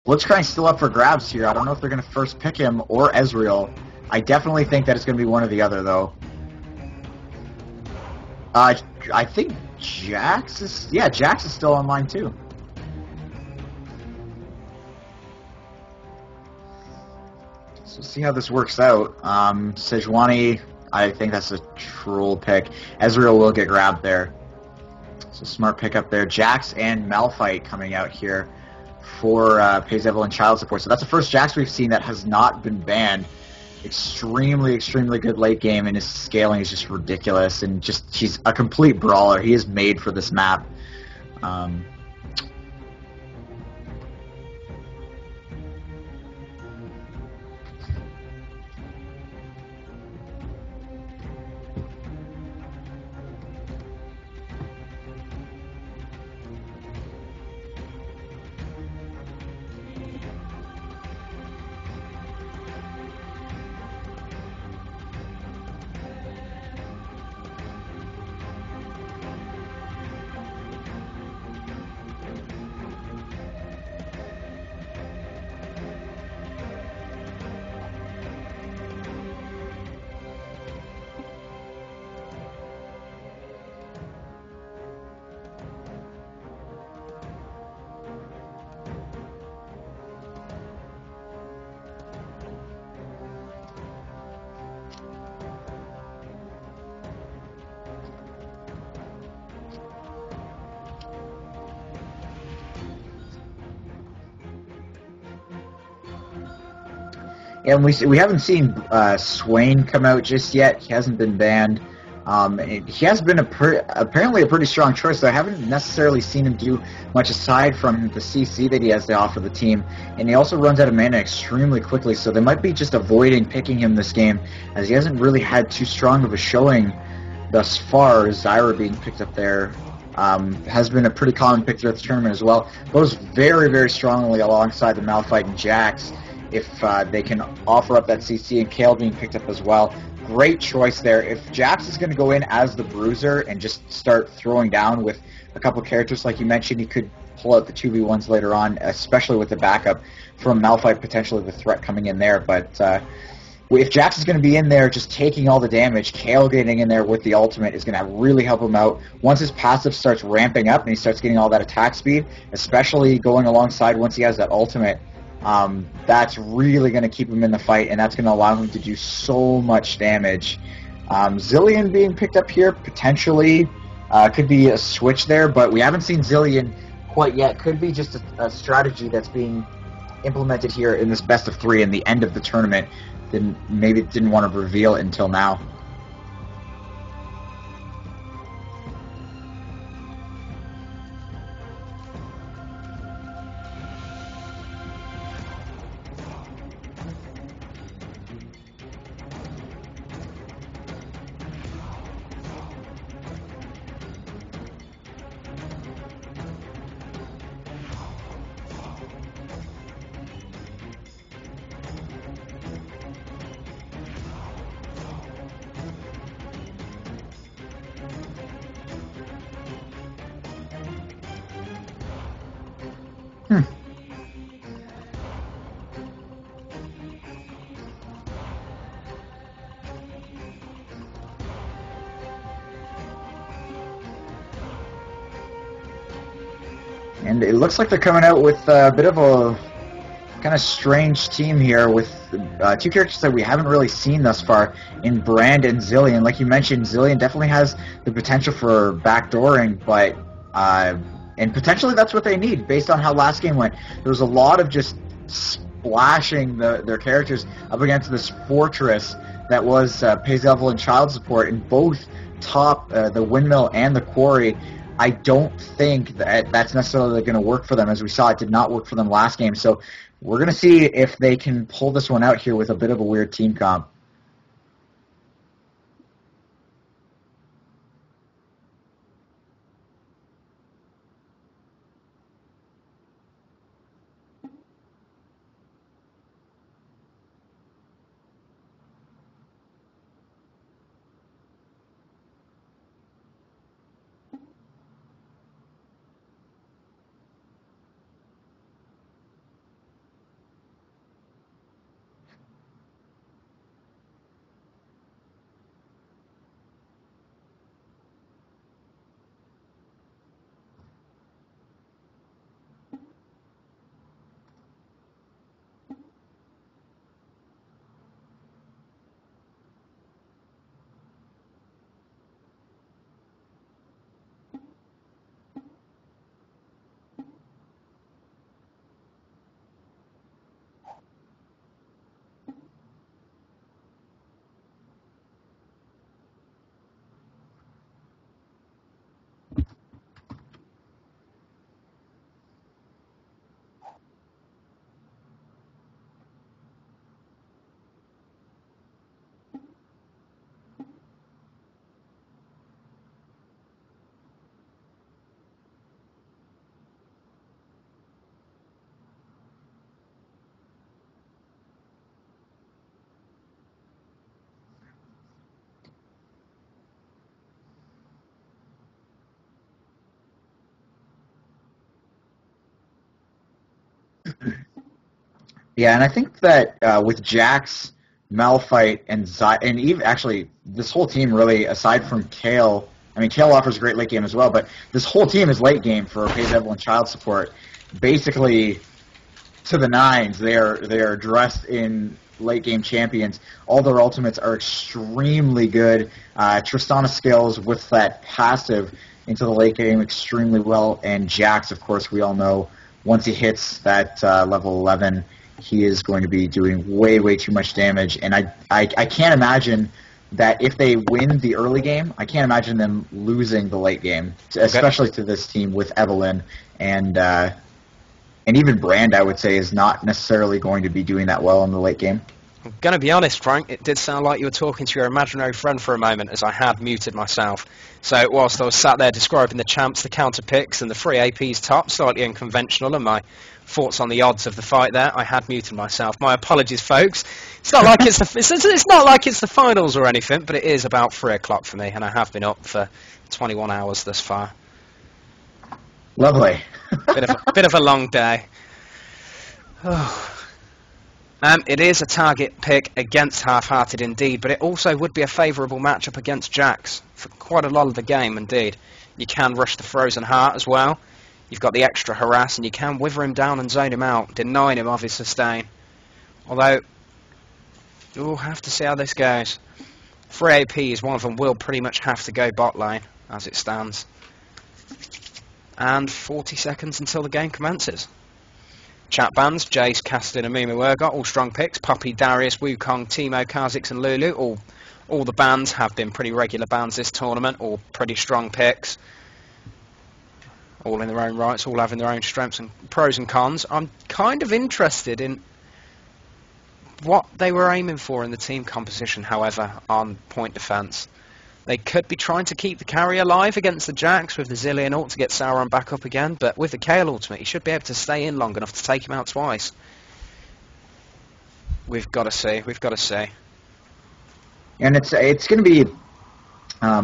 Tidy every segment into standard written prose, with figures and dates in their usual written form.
Blitzcrank's still up for grabs here. I don't know if they're going to first pick him or Ezreal. I definitely think that it's going to be one or the other, though. I think Jax is... Yeah, Jax is still online, too. So see how this works out. Sejuani, I think that's a troll pick. Ezreal will get grabbed there. So smart pick up there. Jax and Malphite coming out here for Pecs and child support. So that's the first Jax we've seen that has not been banned. Extremely, extremely good late game, and his scaling is just ridiculous. And just he's a complete brawler. He is made for this map. And we haven't seen Swain come out just yet. He hasn't been banned. He has been apparently a pretty strong choice, though I haven't necessarily seen him do much aside from the CC that he has to offer the team. And he also runs out of mana extremely quickly, so they might be just avoiding picking him this game, as he hasn't really had too strong of a showing thus far. Zyra being picked up there has been a pretty common pick throughout the tournament as well. Goes very, very strongly alongside the Malphite and Jax if they can offer up that CC, and Kale being picked up as well. Great choice there. If Jax is going to go in as the bruiser and just start throwing down with a couple characters like you mentioned, he could pull out the 2v1s later on, especially with the backup from Malphite, potentially the threat coming in there. But if Jax is going to be in there just taking all the damage, Kale getting in there with the ultimate is going to really help him out. Once his passive starts ramping up and he starts getting all that attack speed, especially going alongside once he has that ultimate, that's really going to keep him in the fight, and that's going to allow him to do so much damage. Zilean being picked up here, potentially, could be a switch there, but we haven't seen Zilean quite yet. Could be just a strategy that's being implemented here in this best of 3 in the end of the tournament. Maybe didn't want to reveal it until now. And it looks like they're coming out with a bit of a kind of strange team here with two characters that we haven't really seen thus far in Brand and Zilean. Like you mentioned, Zilean definitely has the potential for backdooring, but and potentially that's what they need based on how last game went. There was a lot of just splashing their characters up against this fortress that was Pecs and child support in both top the windmill and the quarry. I don't think that that's necessarily going to work for them. As we saw, it did not work for them last game. So we're going to see if they can pull this one out here with a bit of a weird team comp. Yeah, and I think that with Jax, Malphite, and even actually this whole team really, aside from Kale, I mean Kale offers great late game as well, but this whole team is late game for Paige Evelyn Child Support. Basically, to the nines, they are dressed in late game champions. All their ultimates are extremely good. Tristana scales with that passive into the late game extremely well, and Jax, of course, we all know once he hits that level 11, he is going to be doing way too much damage. And I can't imagine that if they win the early game, I can't imagine them losing the late game, especially to this team with Evelyn and even Brand, I would say, is not necessarily going to be doing that well in the late game. I'm going to be honest, Frank, it did sound like you were talking to your imaginary friend for a moment, as I had muted myself. So whilst I was sat there describing the champs, the counter picks, and the free AP's top, slightly unconventional, and my thoughts on the odds of the fight there, I had muted myself. My apologies, folks. It's not like it's not like it's the finals or anything, but it is about 3 o'clock for me, and I have been up for 21 hours thus far. Lovely. Bit of a long day. It is a target pick against Half-Hearted indeed, but it also would be a favourable matchup against Jax for quite a lot of the game indeed. You can rush the Frozen Heart as well. You've got the extra harass, and you can wither him down and zone him out, denying him of his sustain. Although, we'll have to see how this goes. 3 APs, one of them will pretty much have to go bot lane, as it stands. And 40 seconds until the game commences. Chat bans, Jace, Castin and Mumu Urgot, all strong picks. Puppy, Darius, Wukong, Teemo, Kha'Zix and Lulu, all the bans have been pretty regular bans this tournament, all pretty strong picks. All in their own rights, all having their own strengths and pros and cons. I'm kind of interested in what they were aiming for in the team composition, however, on point defence. They could be trying to keep the carry alive against the Jax with the Zilean ult to get Sauron back up again, but with the Kale ultimate, he should be able to stay in long enough to take him out twice. We've got to see. And it's going to be,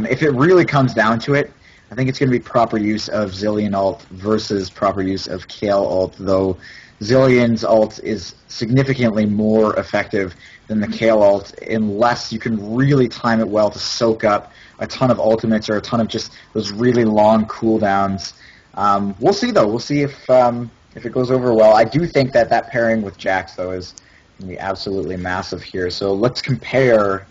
if it really comes down to it, I think it's going to be proper use of Zilean ult versus proper use of Kale ult, though Zilean's ult is significantly more effective than the Kale ult, unless you can really time it well to soak up a ton of ultimates or a ton of just those really long cooldowns. We'll see, though. We'll see if it goes over well. I do think that pairing with Jax, though, is going to be absolutely massive here. So let's compare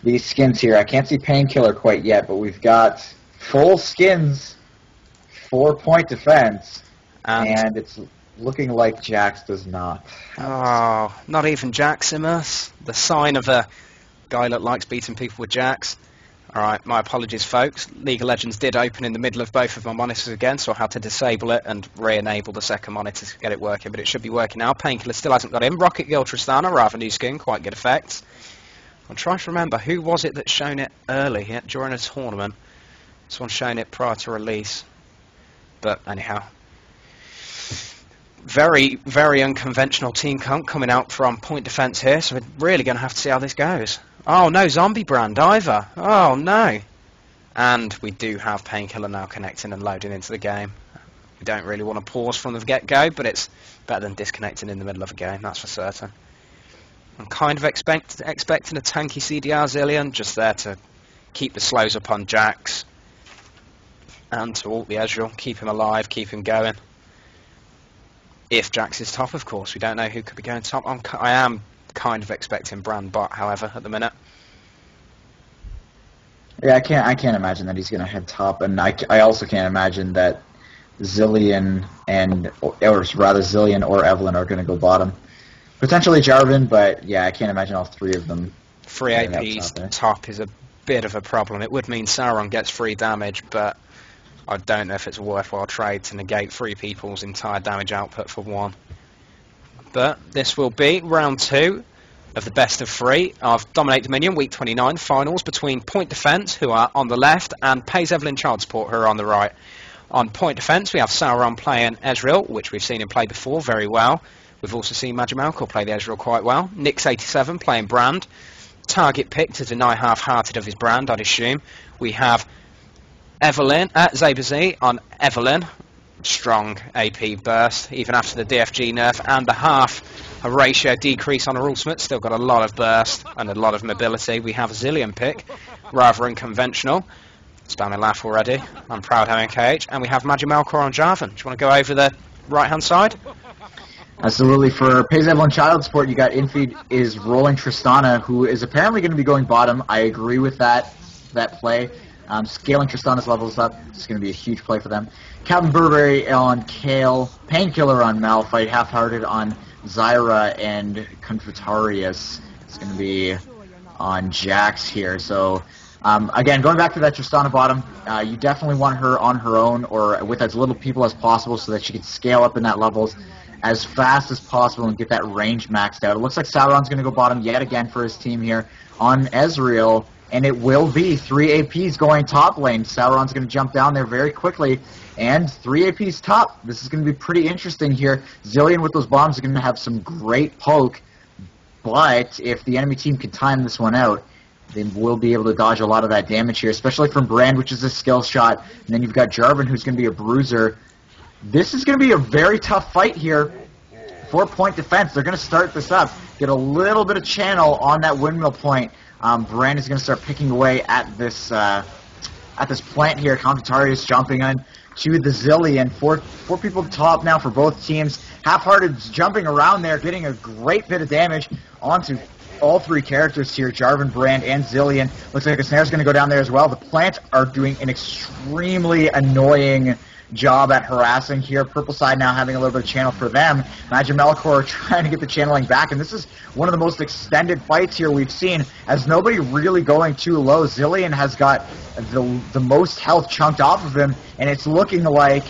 these skins here. I can't see Painkiller quite yet, but we've got full skins, 4-point defense, and it's looking like Jax does not. Oh, not even Jaximus, the sign of a guy that likes beating people with Jax. Alright, my apologies, folks. League of Legends did open in the middle of both of my monitors again, so I had to disable it and re-enable the second monitor to get it working, but it should be working now. Painkiller still hasn't got in. Rocket Girl Tristana, rather new skin, quite good effects. I'm trying to remember, who was it that shown it early during a tournament? Someone shown it prior to release. But anyhow. Very, very unconventional team comp coming out from point defence here, so we're really going to have to see how this goes. Oh no, Zombie Brand either. Oh no. And we do have Painkiller now connecting and loading into the game. We don't really want to pause from the get-go, but it's better than disconnecting in the middle of a game, that's for certain. I'm kind of expecting a tanky CDR Zilean, just there to keep the slows up on Jax. And to ult the Ezreal, keep him alive, keep him going. If Jax is top, of course. We don't know who could be going top. I am kind of expecting Brand bot, however, at the minute. Yeah, I can't imagine that he's going to head top, and I also can't imagine that Zilean Zilean or Evelyn are going to go bottom. Potentially Jarvan, but yeah, I can't imagine all three of them. 3 APs top is a bit of a problem. It would mean Sauron gets free damage, but I don't know if it's a worthwhile trade to negate 3 people's entire damage output for 1. But this will be round 2 of the best of 3 of Dominate Dominion Week 29 finals between Point Defence, who are on the left, and Pays Evelyn Child Support, who are on the right. On Point Defence, we have Sauron playing Ezreal, which we've seen him play before very well. We've also seen Magimalkor play the Ezreal quite well. Nix87 playing Brand. Target pick to deny Half-Hearted of his Brand, I'd assume. We have Evelyn, Zabazi on Evelyn. strong AP burst, even after the DFG nerf and the half a ratio decrease on her ultimate. Still got a lot of burst and a lot of mobility. We have a Zillion pick, rather unconventional. Spamming laugh already. I'm proud having KH. And we have Magimalcor on Jarvan. Do you want to go over the right-hand side? Absolutely. For Pays Evelyn Child Support, you got Infeed is rolling Tristana, who is apparently going to be going bottom. I agree with that play. Scaling Tristana's levels up is going to be a huge play for them. Captain Burberry on Kale, Painkiller on Malphite, Half-Hearted on Zyra, and Confitarius is going to be on Jax here. So, again, going back to that Tristana bottom, you definitely want her on her own or with as little people as possible so that she can scale up in that levels as fast as possible and get that range maxed out. It looks like Sauron's going to go bottom yet again for his team here on Ezreal, and it will be 3 APs going top lane. Sauron's going to jump down there very quickly, and 3 APs top. This is going to be pretty interesting here. Zillion with those bombs are going to have some great poke, but if the enemy team can time this one out, they will be able to dodge a lot of that damage here, especially from Brand, which is a skill shot, and then you've got Jarvan, who's going to be a bruiser. This is going to be a very tough fight here. 4-point defense. They're going to start this up. Get a little bit of channel on that windmill point. Brand is going to start picking away at this plant here. Confitarius jumping on to the Zillion. Four people top now for both teams. Half-Hearted's jumping around there, getting a great bit of damage onto all 3 characters here, Jarvan, Brand, and Zillion. Looks like a snare's going to go down there as well. The plant are doing an extremely annoying job at harassing here. Purple side now having a little bit of channel for them. Magimalcor trying to get the channeling back, and this is one of the most extended fights here we've seen, as nobody really going too low. Zillion has got the most health chunked off of him, and it's looking like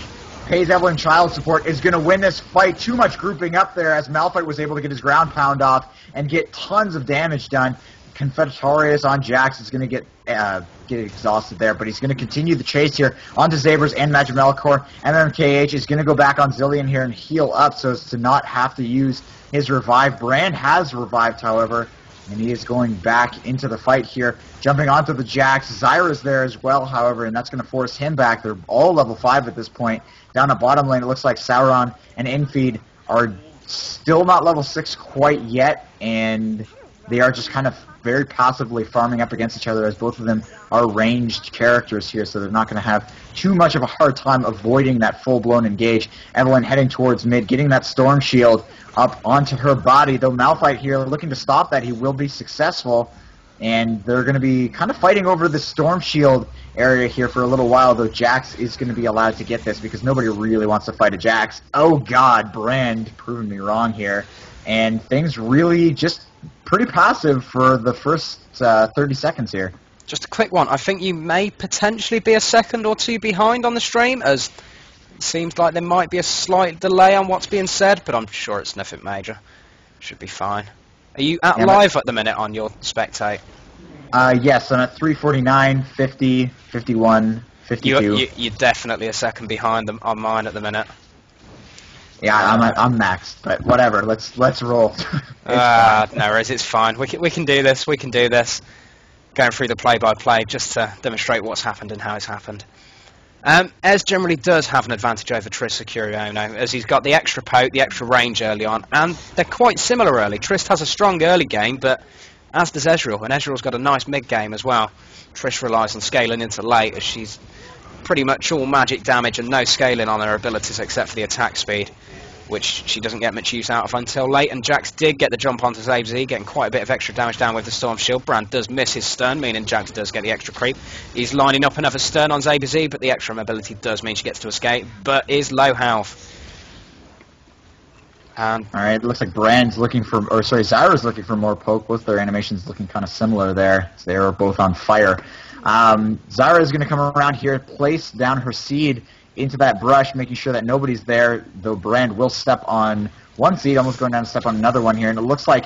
Pays Evelyn Child Support is going to win this fight. Too much grouping up there as Malphite was able to get his ground pound off and get tons of damage done. Confitarius on Jax is going to get exhausted there, but he's going to continue the chase here onto Zabers and Magimalcor, and then KH is going to go back on Zillion here and heal up so as to not have to use his revive. Brand has revived, however, and he is going back into the fight here, jumping onto the Jax. Zyra's there as well, however, and that's going to force him back. They're all level 5 at this point. Down the bottom lane, it looks like Sauron and Infeed are still not level 6 quite yet, and they are just kind of very passively farming up against each other, as both of them are ranged characters here, so they're not going to have too much of a hard time avoiding that full-blown engage. Evelyn heading towards mid, getting that Storm Shield up onto her body, though Malphite here looking to stop that. He will be successful, and they're going to be kind of fighting over the Storm Shield area here for a little while, though Jax is going to be allowed to get this because nobody really wants to fight a Jax. Oh god, Brand proving me wrong here, and things really just pretty passive for the first 30 seconds here. Just a quick one. I think you may potentially be a second or 2 behind on the stream, as it seems like there might be a slight delay on what's being said, but I'm sure it's nothing major. Should be fine. Are you at live at the minute on your spectate? Yes, I'm at 349, 50, 51, 52. You're definitely a second behind them on mine at the minute. Yeah, I'm maxed, but whatever. Let's roll. No worries, it's fine. We can do this. We can do this. Going through the play-by-play just to demonstrate what's happened and how it's happened. Ez generally does have an advantage over Triss Securiono, as he's got the extra poke, the extra range early on, and they're quite similar early. Triss has a strong early game, but as does Ezreal, and Ezreal's got a nice mid-game as well. Triss relies on scaling into late, as she's pretty much all magic damage and no scaling on her abilities except for the attack speed, which she doesn't get much use out of until late. And Jax did get the jump onto Zabez, getting quite a bit of extra damage down with the Storm Shield. Brand does miss his stun, meaning Jax does get the extra creep. He's lining up another stun on Zabez, but the extra mobility does mean she gets to escape, but is low health. Alright, it looks like Brand's looking for, or sorry, Zyra's looking for more poke. Both their animations looking kind of similar there. So they are both on fire. Zyra is going to come around here, place down her seed into that brush, making sure that nobody's there, though Brand will step on one seed, almost going down to step on another one here, and it looks like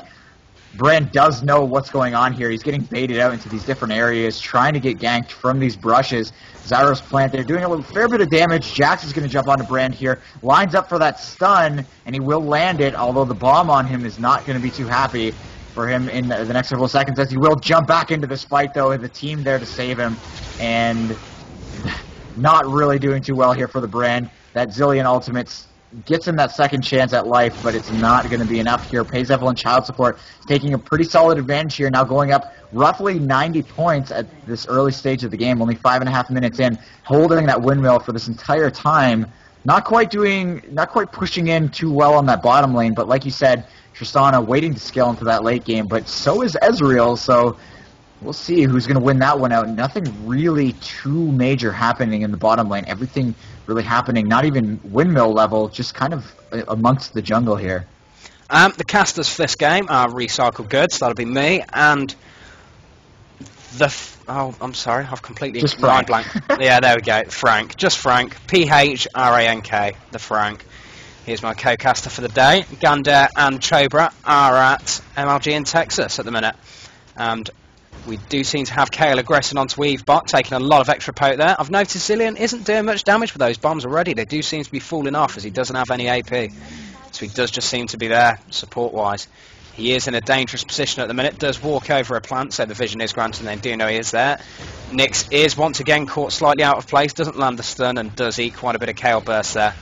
Brand does know what's going on here. He's getting baited out into these different areas, trying to get ganked from these brushes. Zyra's plant, they're doing a fair bit of damage. Jax is going to jump onto Brand here, lines up for that stun, and he will land it, although the bomb on him is not going to be too happy for him in the next several seconds, as he will jump back into this fight, though, with the team there to save him, and not really doing too well here for the Brand. that Zillion ultimates gets him that second chance at life, but it's not going to be enough here. Pays Evelyn child support is taking a pretty solid advantage here, now going up roughly 90 points at this early stage of the game, only 5.5 minutes in, holding that windmill for this entire time. Not quite pushing in too well on that bottom lane, but like you said, Tristana waiting to scale into that late game, but so is Ezreal, so we'll see who's going to win that one out. Nothing really too major happening in the bottom lane. Everything really happening, not even windmill level, just kind of amongst the jungle here. The casters for this game are Recycled Goods, that'll be me, and oh, I'm sorry, I've completely mind blank. Yeah, there we go, Frank. Just Frank. P-H-R-A-N-K, the Frank. Here's my co-caster for the day. Gander and Chobra are at MLG in Texas at the minute. And we do seem to have Kale aggressing onto Weavebot, taking a lot of extra poke there. I've noticed Zillion isn't doing much damage with those bombs already. They do seem to be falling off as he doesn't have any AP. So he does just seem to be there, support-wise. He is in a dangerous position at the minute, does walk over a plant, so the vision is granted and they do know he is there. Nyx is once again caught slightly out of place, doesn't land the stun and does eat quite a bit of Kale Burst there.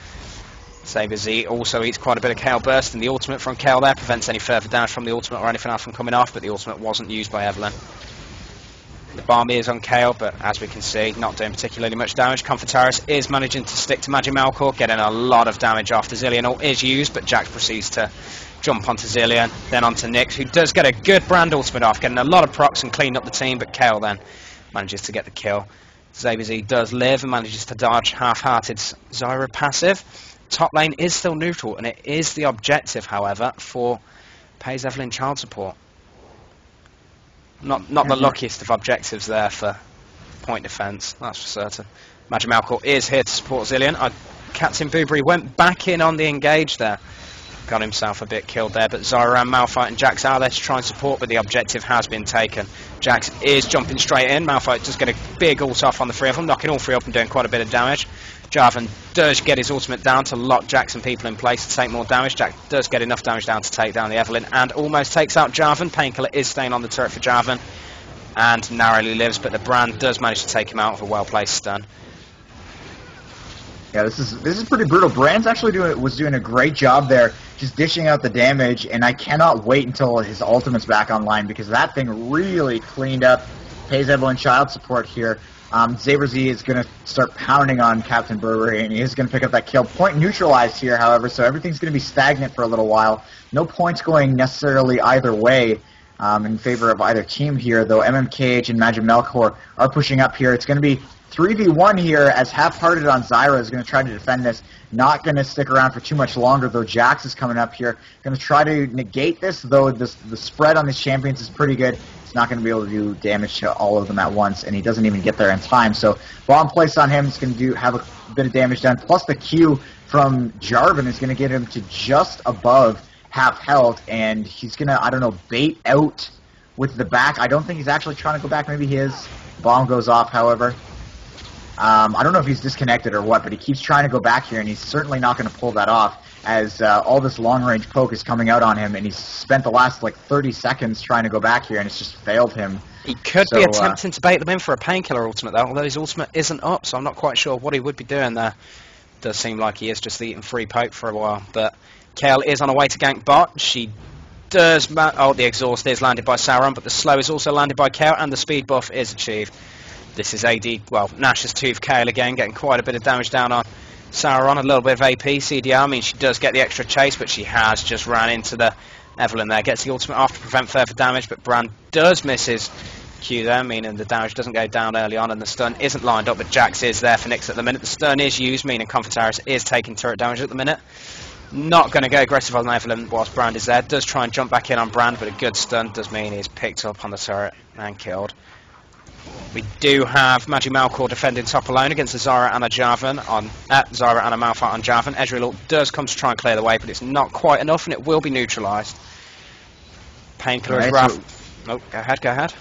Saber Z also eats quite a bit of Kale Burst, and the ultimate from Kale there prevents any further damage from the ultimate or anything else from coming off, but the ultimate wasn't used by Evelyn. The bomb is on Kale, but as we can see, not doing particularly much damage. Comfortaris is managing to stick to Magic Malcore, getting a lot of damage after Zillion ult is used, but Jax proceeds to jump onto Zillion, then onto Nyx, who does get a good brand ultimate off, getting a lot of procs and cleaning up the team, but Kale then manages to get the kill. Saber Z does live and manages to dodge Half-Hearted's Zyra passive. Top lane is still neutral, and it is the objective, however, for Pays Evelyn child support. Not the luckiest of objectives there for point defence, that's for certain. Magic Malcore is here to support Zillion. Captain Boobury went back in on the engage there. Got himself a bit killed there, but Zyra and Malphite and Jax are there to try and support, but the objective has been taken. Jax is jumping straight in. Malphite just get a big ult off on the three of them, knocking all three up and doing quite a bit of damage. Jarvan does get his ultimate down to lock Jax and people in place to take more damage. Jax does get enough damage down to take down the Evelyn and almost takes out Jarvan. Painkiller is staying on the turret for Jarvan and narrowly lives, but the Brand does manage to take him out with a well-placed stun. Yeah, this is pretty brutal. Brand's actually was doing a great job there, just dishing out the damage, and I cannot wait until his ultimate's back online because that thing really cleaned up Pays Evelyn child support here. Saber Z is going to start pounding on Captain Burberry, and he is going to pick up that kill. Point neutralized here, however, so everything's going to be stagnant for a little while. No points going necessarily either way in favor of either team here, though MMKH and Magic Melkor are pushing up here. It's going to be 3v1 here as Half-Hearted on Zyra is going to try to defend this. Not going to stick around for too much longer, though Jax is coming up here. Going to try to negate this, though the spread on these champions is pretty good. He's not going to be able to do damage to all of them at once, and he doesn't even get there in time. So bomb placed on him is going to have a bit of damage done. Plus the Q from Jarvan is going to get him to just above half health, and he's going to, I don't know, bait out with the back. I don't think he's actually trying to go back. Maybe his bomb goes off, however. I don't know if he's disconnected or what, but he keeps trying to go back here, and he's certainly not going to pull that off as all this long-range poke is coming out on him, and he's spent the last, 30 seconds trying to go back here, and it's just failed him. He could be attempting to bait them in for a painkiller ultimate, though, although his ultimate isn't up, so I'm not quite sure what he would be doing there. Does seem like he is just eating free poke for a while, but Kale is on her way to gank bot. She does... the exhaust is landed by Sauron, but the slow is also landed by Kale, and the speed buff is achieved. This is AD, Nash's Tooth Kale again, getting quite a bit of damage down on Sauron, a little bit of AP, CDR, I mean she does get the extra chase, but she has just ran into the Evelyn there, gets the ultimate off to prevent further damage, but Brand does miss his Q there, meaning the damage doesn't go down early on, and the stun isn't lined up, but Jax is there for Nyx at the minute. The stun is used, meaning Comfortaris is taking turret damage at the minute. Not going to go aggressive on Evelyn whilst Brand is there, does try and jump back in on Brand, but a good stun does mean he's picked up on the turret and killed. We do have Magic Malcore defending top alone against the Zyra and a Jarvan on Zyra and a Malphite on Jarvan. Ezreal does come to try and clear the way, but it's not quite enough, and it will be neutralised. Painkiller is rough. Oh, go ahead.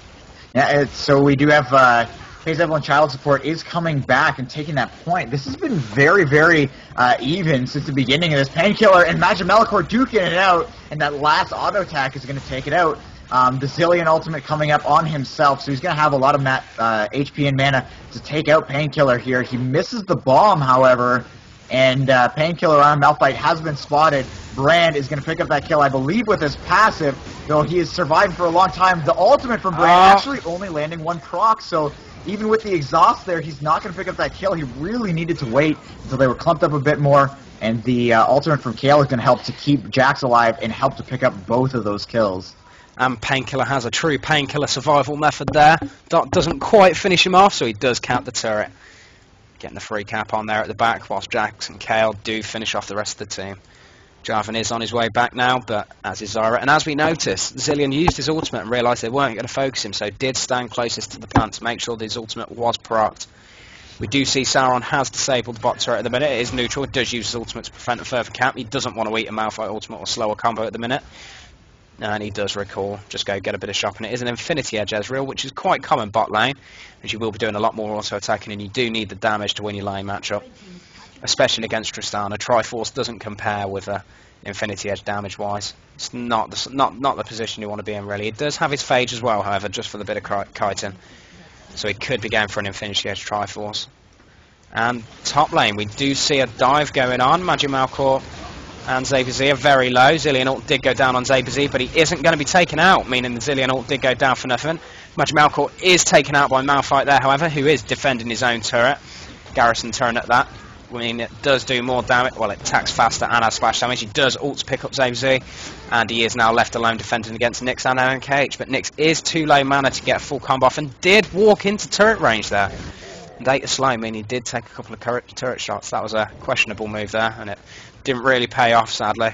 Yeah, so we do have Pays Evelyn child support is coming back and taking that point. This has been very, very even since the beginning of this. Painkiller and Magic Malcore duking it out, and that last auto attack is going to take it out. The Zillion ultimate coming up on himself, so he's going to have a lot of HP and mana to take out Painkiller here. He misses the bomb, however, and Painkiller on Malphite has been spotted. Brand is going to pick up that kill, I believe, with his passive, though he has survived for a long time. The ultimate from Brand actually only landing 1 proc, so even with the exhaust there, he's not going to pick up that kill. He really needed to wait until they were clumped up a bit more, and the ultimate from Kale is going to help to keep Jax alive and help to pick up both of those kills. And Painkiller has a true Painkiller survival method there. Dot doesn't quite finish him off, so he does cap the turret. Getting the free cap on there at the back, whilst Jax and Kale do finish off the rest of the team. Jarvan is on his way back now, but as is Zyra. And as we noticed, Zilean used his ultimate and realised they weren't going to focus him, so did stand closest to the plant to make sure that his ultimate was procced. We do see Sauron has disabled the bot turret at the minute. It is neutral. It does use his ultimate to prevent a further cap. He doesn't want to eat a Malphite ultimate or slower combo at the minute. And he does recall. Just go get a bit of shopping. It is an Infinity Edge Ezreal, which is quite common bot lane, as you will be doing a lot more auto attacking, and you do need the damage to win your lane matchup, especially against Tristana. Triforce doesn't compare with Infinity Edge damage wise. It's not the position you want to be in, really. It does have his Phage as well, however, just for the bit of kiting. So he could be going for an Infinity Edge Triforce. And top lane, we do see a dive going on. Magic Malcore and Zabiz are very low. Zilean ult did go down on Zabiz, but he isn't going to be taken out, meaning the Zilean ult did go down for nothing. Magic Malcore is taken out by Malphite there, however, who is defending his own turret. Garrison turret at that. I mean, it does do more damage. Well, it attacks faster and has splash damage. He does ult to pick up Zabiz, and he is now left alone defending against Nyx and MKH. But Nyx is too low mana to get a full combo off, and did walk into turret range there. And ate a slow, I mean, he did take a couple of turret shots. That was a questionable move there, and it didn't really pay off, sadly.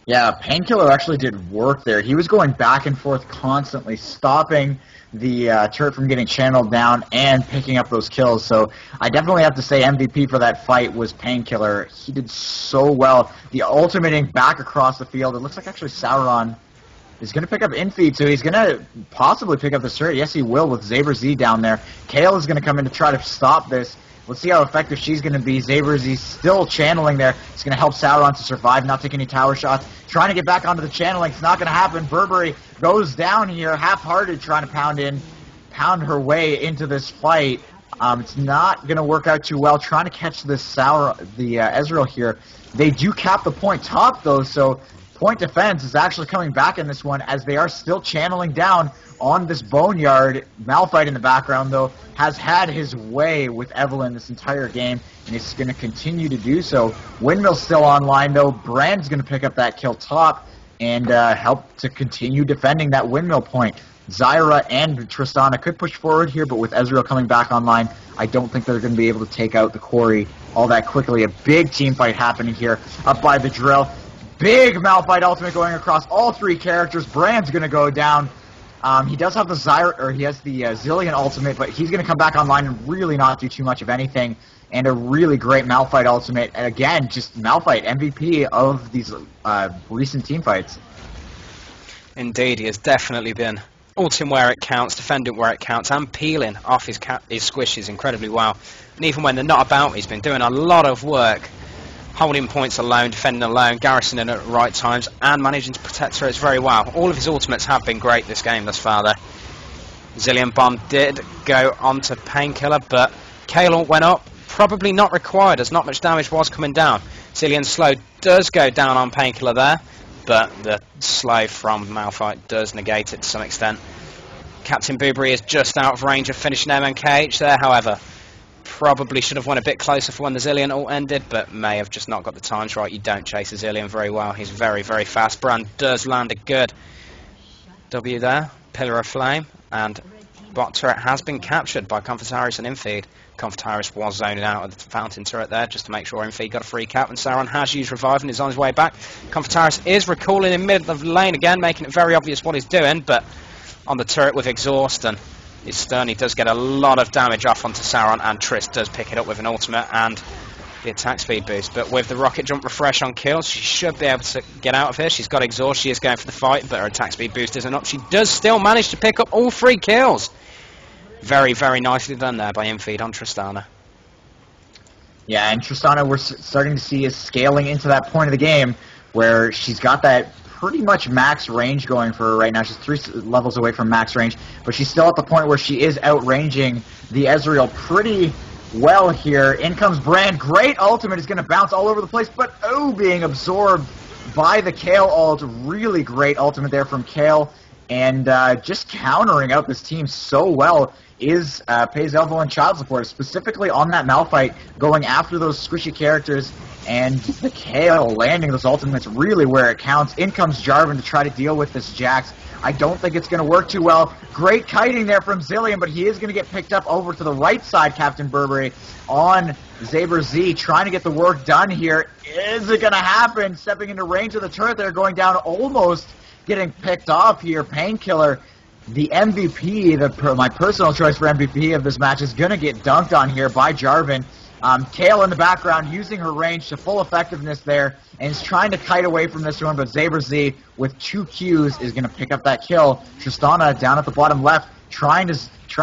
Yeah, Painkiller actually did work there. He was going back and forth constantly, stopping the turret from getting channeled down and picking up those kills. So I definitely have to say MVP for that fight was Painkiller. He did so well. The ultimating back across the field. It looks like actually Sauron is going to pick up infeed, so he's going to possibly pick up the turret. Yes, he will with Zaber Z down there. Kale is going to come in to try to stop this. Let's see how effective she's going to be. Zaber Z still channeling there. It's going to help Sauron to survive, not take any tower shots. Trying to get back onto the channeling. It's not going to happen. Burberry goes down here, half-hearted, trying to pound her way into this fight. It's not going to work out too well. Trying to catch this Ezreal here. They do cap the point top, though, so point defense is actually coming back in this one as they are still channeling down on this Boneyard. Malphite in the background, though, has had his way with Evelyn this entire game, and he's going to continue to do so. Windmill's still online, though. Brand's going to pick up that kill top and help to continue defending that Windmill point. Zyra and Tristana could push forward here, but with Ezreal coming back online, I don't think they're going to be able to take out the Quarry all that quickly. A big team fight happening here up by the drill. Big Malphite ultimate going across all 3 characters. Brand's going to go down. He does have the Zilean ultimate, but he's going to come back online and really not do too much of anything. And a really great Malphite ultimate. And again, just Malphite, MVP of these recent team fights. Indeed, he has definitely been ulting where it counts, defending where it counts, and peeling off his squishes incredibly well. And even when they're not about, he's been doing a lot of work, holding points alone, defending alone, garrisoning at the right times, and managing to protect turrets very well. All of his ultimates have been great this game thus far, though. Zilean Bomb did go onto Painkiller, but Kale ult went up. Probably not required, as not much damage was coming down. Zilean Slow does go down on Painkiller there, but the slow from Malphite does negate it to some extent. Captain Boobery is just out of range of finishing MNKH there, however. Probably should have went a bit closer for when the Zilean ult ended, but may have just not got the times right. You don't chase a Zilean very well. He's very, very fast. Brand does land a good W there. Pillar of Flame. And bot turret has been captured by Comfortaris and Infeed. Comfortaris was zoning out of the fountain turret there just to make sure Infeed got a free cap, and Sauron has used Revive and is on his way back. Comfortaris is recalling in mid of the lane again, making it very obvious what he's doing, but on the turret with Exhaust and his stun, he does get a lot of damage off onto Sauron, and Triss does pick it up with an ultimate and the attack speed boost. But with the rocket jump refresh on kills, she should be able to get out of here. She's got Exhaust, she is going for the fight, but her attack speed boost isn't up. She does still manage to pick up all 3 kills. Very, very nicely done there by Infeed on Tristana. Yeah, and Tristana we're starting to see is scaling into that point of the game where she's got that pretty much max range going for her right now. She's 3 levels away from max range, but she's still at the point where she is outranging the Ezreal pretty well here. In comes Brand. Great ultimate is going to bounce all over the place, but being absorbed by the Kale ult. Really great ultimate there from Kale. And just countering out this team so well is Pays Elbow and Child Support, specifically on that Malphite, going after those squishy characters, and the Kale landing those ultimates really where it counts. In comes Jarvan to try to deal with this Jax. I don't think it's going to work too well. Great kiting there from Zilean, but he is going to get picked up over to the right side, Captain Burberry, on Saber Z, trying to get the work done here. Is it going to happen? Stepping into range of the turret there, going down, almost getting picked off here. Painkiller, the MVP, my personal choice for MVP of this match, is going to get dunked on here by Jarvan. Kale in the background using her range to full effectiveness there, and is trying to kite away from this one, but Saber Z with 2 Qs is going to pick up that kill. Tristana down at the bottom left trying to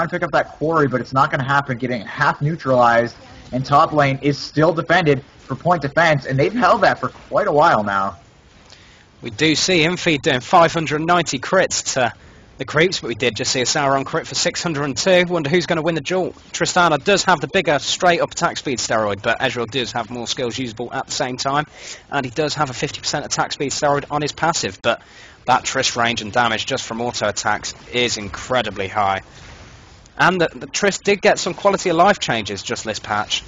pick up that quarry, but it's not going to happen, getting half neutralized, and top lane is still defended for point defense, and they've held that for quite a while now. We do see Infeed doing 590 crits to the creeps, but we did just see a Sauron crit for 602. Wonder who's going to win the duel. Tristana does have the bigger straight-up attack speed steroid, but Ezreal does have more skills usable at the same time, and he does have a 50% attack speed steroid on his passive, but that Triss range and damage just from auto attacks is incredibly high. And the Triss did get some quality of life changes just this patch.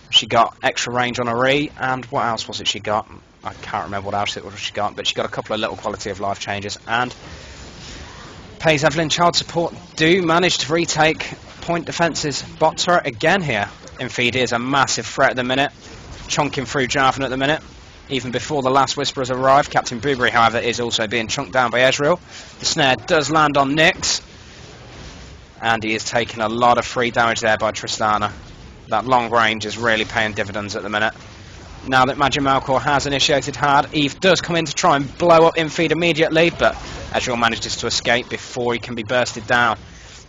She got extra range on her E, and what else was it she got? I can't remember what else it was she got, but she got a couple of little quality of life changes, and Pays Evelyn Child Support do manage to retake point defence's bot turret again here. Infeed is a massive threat at the minute, chunking through Jarvan at the minute, even before the last Whisperers arrive. Captain Booberry, however, is also being chunked down by Ezreal. The snare does land on Nyx, and he is taking a lot of free damage there by Tristana. That long range is really paying dividends at the minute. Now that Magic Malkor has initiated hard, Eve does come in to try and blow up Infeed immediately, but Ezreal manages to escape before he can be bursted down.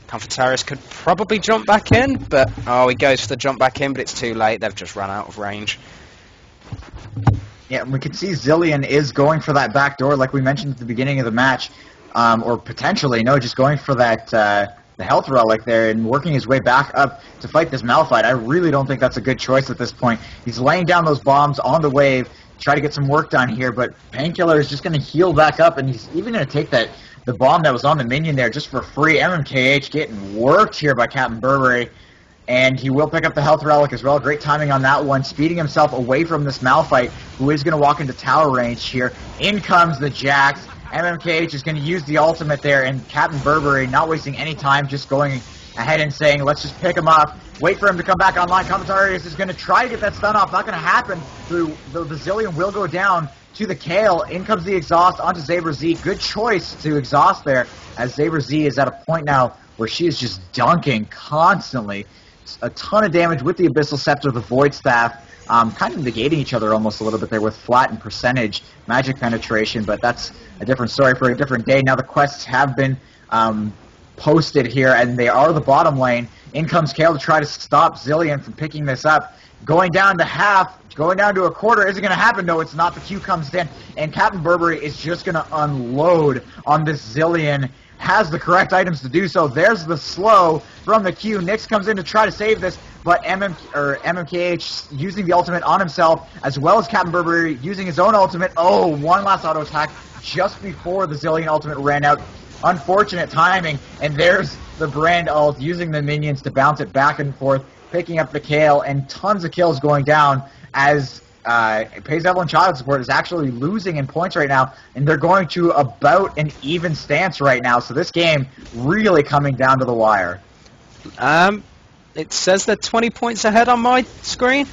Confitarius could probably jump back in, but he goes for the jump back in, but it's too late. They've just run out of range. Yeah, we can see Zilean is going for that back door, like we mentioned at the beginning of the match, or potentially, just going for that the health relic there and working his way back up to fight this Malphite. I really don't think that's a good choice at this point. He's laying down those bombs on the wave, try to get some work done here, but Painkiller is just going to heal back up, and he's even going to take the bomb that was on the minion there just for free. MMKH getting worked here by Captain Burberry, and he will pick up the health relic as well. Great timing on that one, speeding himself away from this Malphite, who is going to walk into tower range here. In comes the Jax. MMKH is going to use the ultimate there, and Captain Burberry, not wasting any time, just going ahead and saying, let's just pick him up, wait for him to come back online. Confitarius is going to try to get that stun off. Not going to happen. The Zilean will go down to the Kale. In comes the exhaust onto Saber Z. Good choice to exhaust there, as Saber Z is at a point now where she is just dunking constantly. A ton of damage with the Abyssal Scepter, the Void Staff, kind of negating each other almost a little bit there with flat and percentage magic penetration, but that's a different story for a different day. Now the quests have been posted here, and they are the bottom lane. In comes Kale to try to stop Zilean from picking this up. Going down to half, going down to a quarter. Is it going to happen? No, it's not. The Q comes in, and Captain Burberry is just going to unload on this Zilean. Has the correct items to do so. There's the slow from the Q. Nyx comes in to try to save this, but MMKH using the ultimate on himself, as well as Captain Burberry using his own ultimate. One last auto attack just before the Zilean ultimate ran out. Unfortunate timing, and there's the Brand ult using the minions to bounce it back and forth, picking up the Kale, and tons of kills going down as Pays Evelyn Child Support is actually losing in points right now, and they're going to about an even stance right now, so this game really coming down to the wire. It says they're 20 points ahead on my screen.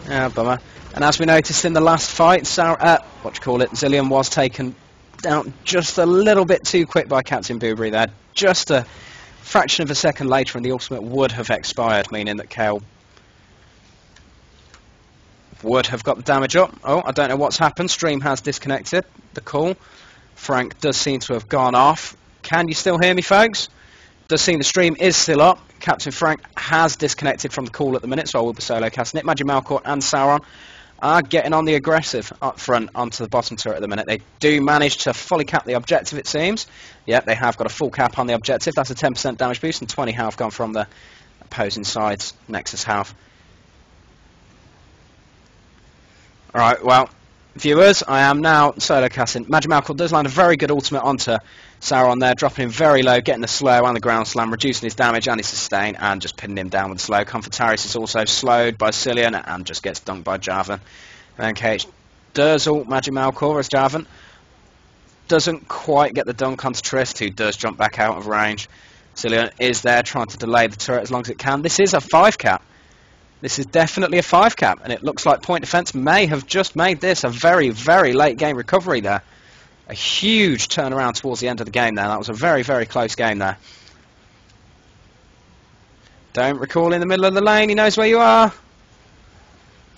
Bummer. And as we noticed in the last fight, Zilean was taken down just a little bit too quick by Captain Booberry there. Just a fraction of a second later and the ultimate would have expired, meaning that Kale would have got the damage up. I don't know what's happened. Stream has disconnected the call. Frank does seem to have gone off. Can you still hear me, folks? Does seem the stream is still up. Captain Frank has disconnected from the call at the minute, so I will be solo casting it. Magic Malkor and Sauron are getting on the aggressive up front onto the bottom turret at the minute. They do manage to fully cap the objective, it seems. Yep, they have got a full cap on the objective. That's a 10% damage boost and 20 health gone from the opposing side's Nexus health. Alright, well, viewers, I am now solo casting. Magimalkor does land a very good ultimate onto Sauron there, dropping him very low, getting the slow and the ground slam, reducing his damage and his sustain, and just pinning him down with the slow. Comfortarius is also slowed by Cillian and just gets dunked by Jarvan. And KH does ult Magimalkor as Jarvan doesn't quite get the dunk onto Trist, who does jump back out of range. Cillian is there trying to delay the turret as long as it can. This is a 5 cap. This is definitely a 5 cap, and it looks like Point Defence may have just made this a very, very late game recovery there. A huge turnaround towards the end of the game there. That was a very, very close game there. Don't recall in the middle of the lane, he knows where you are.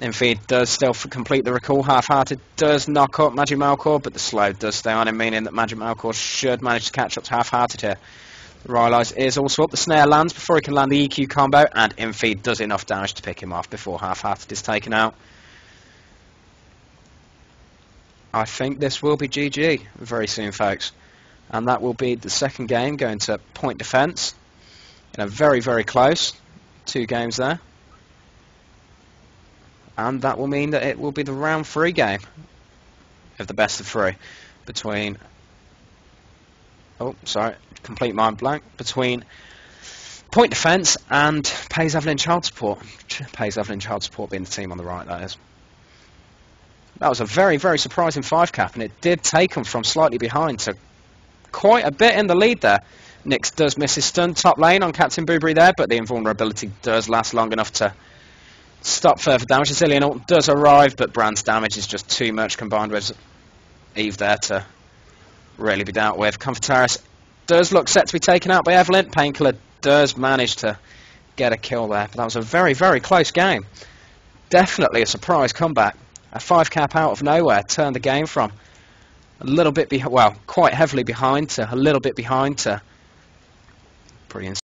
Infeed does still complete the recall. Half-Hearted does knock up Magimalkor, but the slow does stay on him, meaning that Magimalkor should manage to catch up to Half-Hearted here. Rylai's is also up. The snare lands before he can land the EQ combo, and Infeed does enough damage to pick him off before Half-Hearted is taken out. I think this will be GG very soon, folks. And that will be the second game going to Point Defence. In a very, very close 2 games there. And that will mean that it will be the round 3 game of the best of 3 between... Oh, sorry, complete mind blank. Between Point Defence and Pays Evelyn Child Support. Pays Evelyn Child Support being the team on the right, that is. That was a very, very surprising 5 cap, and it did take them from slightly behind to quite a bit in the lead there. Nyx does miss his stun top lane on Captain Boobry there, but the invulnerability does last long enough to stop further damage. Zillion ult does arrive, but Brand's damage is just too much combined with Eve there to really be dealt with. Comfortarius does look set to be taken out by Evelyn. Painkiller does manage to get a kill there, but that was a very, very close game. Definitely a surprise comeback. A 5 cap out of nowhere turned the game from a little bit well, quite heavily behind to a little bit behind to pretty insane.